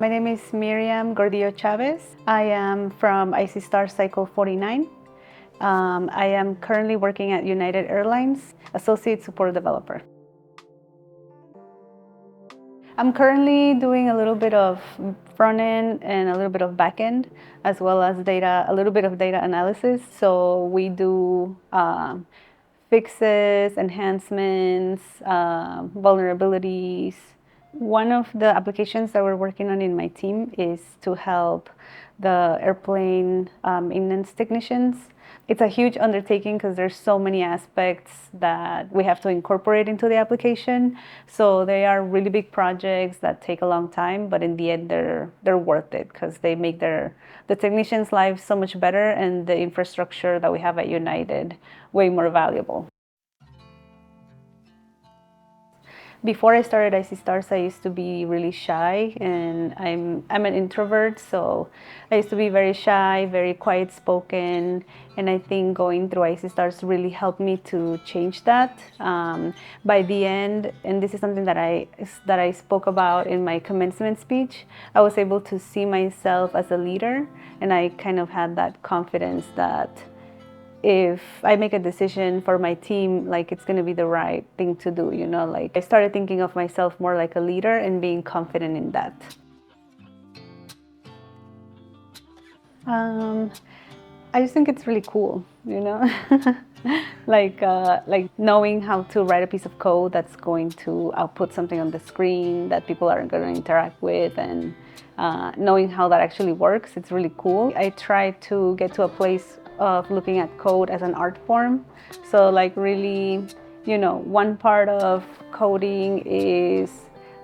My name is Miriam Gordillo Chavez. I am from i.c.stars Cycle 49. I am currently working at United Airlines, Associate Support Developer. I'm currently doing a little bit of front end and a little bit of back end, as well as a little bit of data analysis. So we do fixes, enhancements, vulnerabilities. One of the applications that we're working on in my team is to help the airplane maintenance technicians. It's a huge undertaking because there's so many aspects that we have to incorporate into the application. So they are really big projects that take a long time, but in the end they're worth it because they make the technicians' lives so much better and the infrastructure that we have at United way more valuable. Before I started i.c.stars, I used to be really shy, and I'm an introvert, so I used to be very shy, very quiet spoken, and I think going through i.c.stars really helped me to change that. By the end, and this is something that I spoke about in my commencement speech, I was able to see myself as a leader, and I kind of had that confidence that if I make a decision for my team, like it's going to be the right thing to do, like I started thinking of myself more like a leader and being confident in that. I just think it's really cool, like knowing how to write a piece of code that's going to output something on the screen that people are going to interact with, and knowing how that actually works. It's really cool. I try to get to a place of looking at code as an art form. So like really, one part of coding is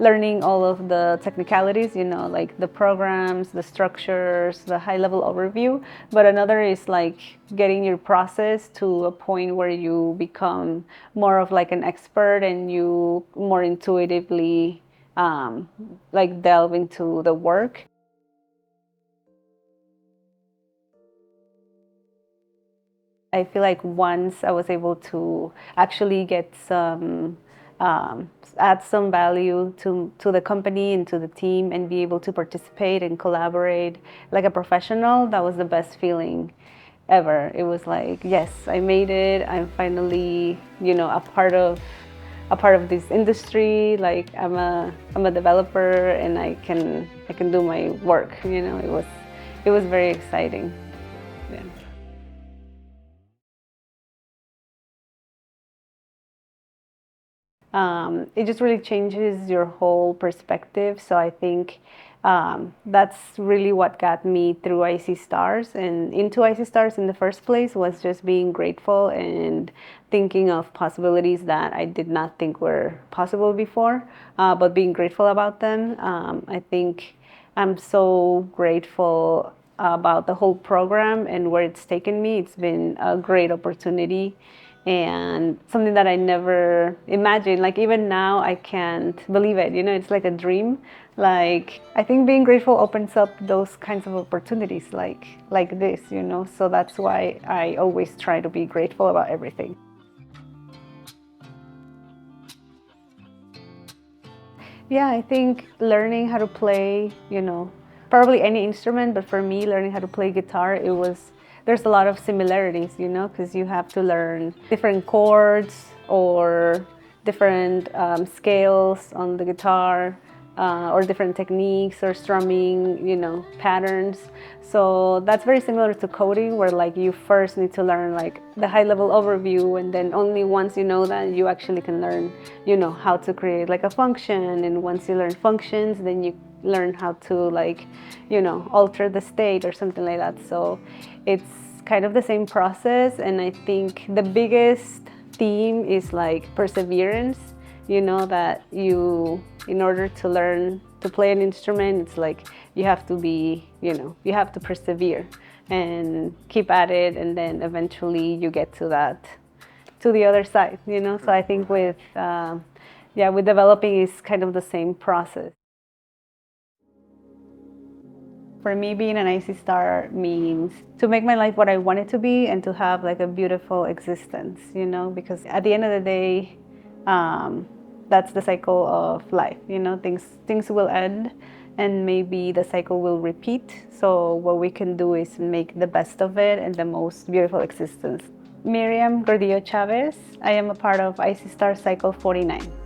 learning all of the technicalities, like the programs, the structures, the high-level overview. But another is like getting your process to a point where you become more of like an expert and you more intuitively like delve into the work. I feel like once I was able to actually get some add some value to the company and to the team and be able to participate and collaborate like a professional, that was the best feeling ever. It was like, yes, I made it. I'm finally, a part of this industry. Like I'm a developer and I can do my work. It was very exciting. Yeah. It just really changes your whole perspective. So I think that's really what got me through i.c.stars and into i.c.stars in the first place, was just being grateful and thinking of possibilities that I did not think were possible before, but being grateful about them. I think I'm so grateful about the whole program and where it's taken me. It's been a great opportunity and something that I never imagined. Like even now, I can't believe it. It's like a dream. Like I think being grateful opens up those kinds of opportunities, like this. So that's why I always try to be grateful about everything. Yeah, I think learning how to play, probably any instrument, but for me, learning how to play guitar, there's a lot of similarities, because you have to learn different chords or different scales on the guitar, or different techniques or strumming, patterns. So that's very similar to coding, where like you first need to learn like the high level overview, and then only once you know that, you actually can learn, how to create like a function. And once you learn functions, then you learn how to like, alter the state or something like that. So it's kind of the same process. And I think the biggest theme is like perseverance. That in order to learn to play an instrument, it's like you have to be, you have to persevere and keep at it, and then eventually you get to the other side. So I think with developing is kind of the same process. For me, being an i.c.star means to make my life what I want it to be and to have like a beautiful existence, because at the end of the day, that's the cycle of life. Things will end, and maybe the cycle will repeat. So what we can do is make the best of it and the most beautiful existence. Miriam Gordillo Chavez. I am a part of i.c.stars cycle 49.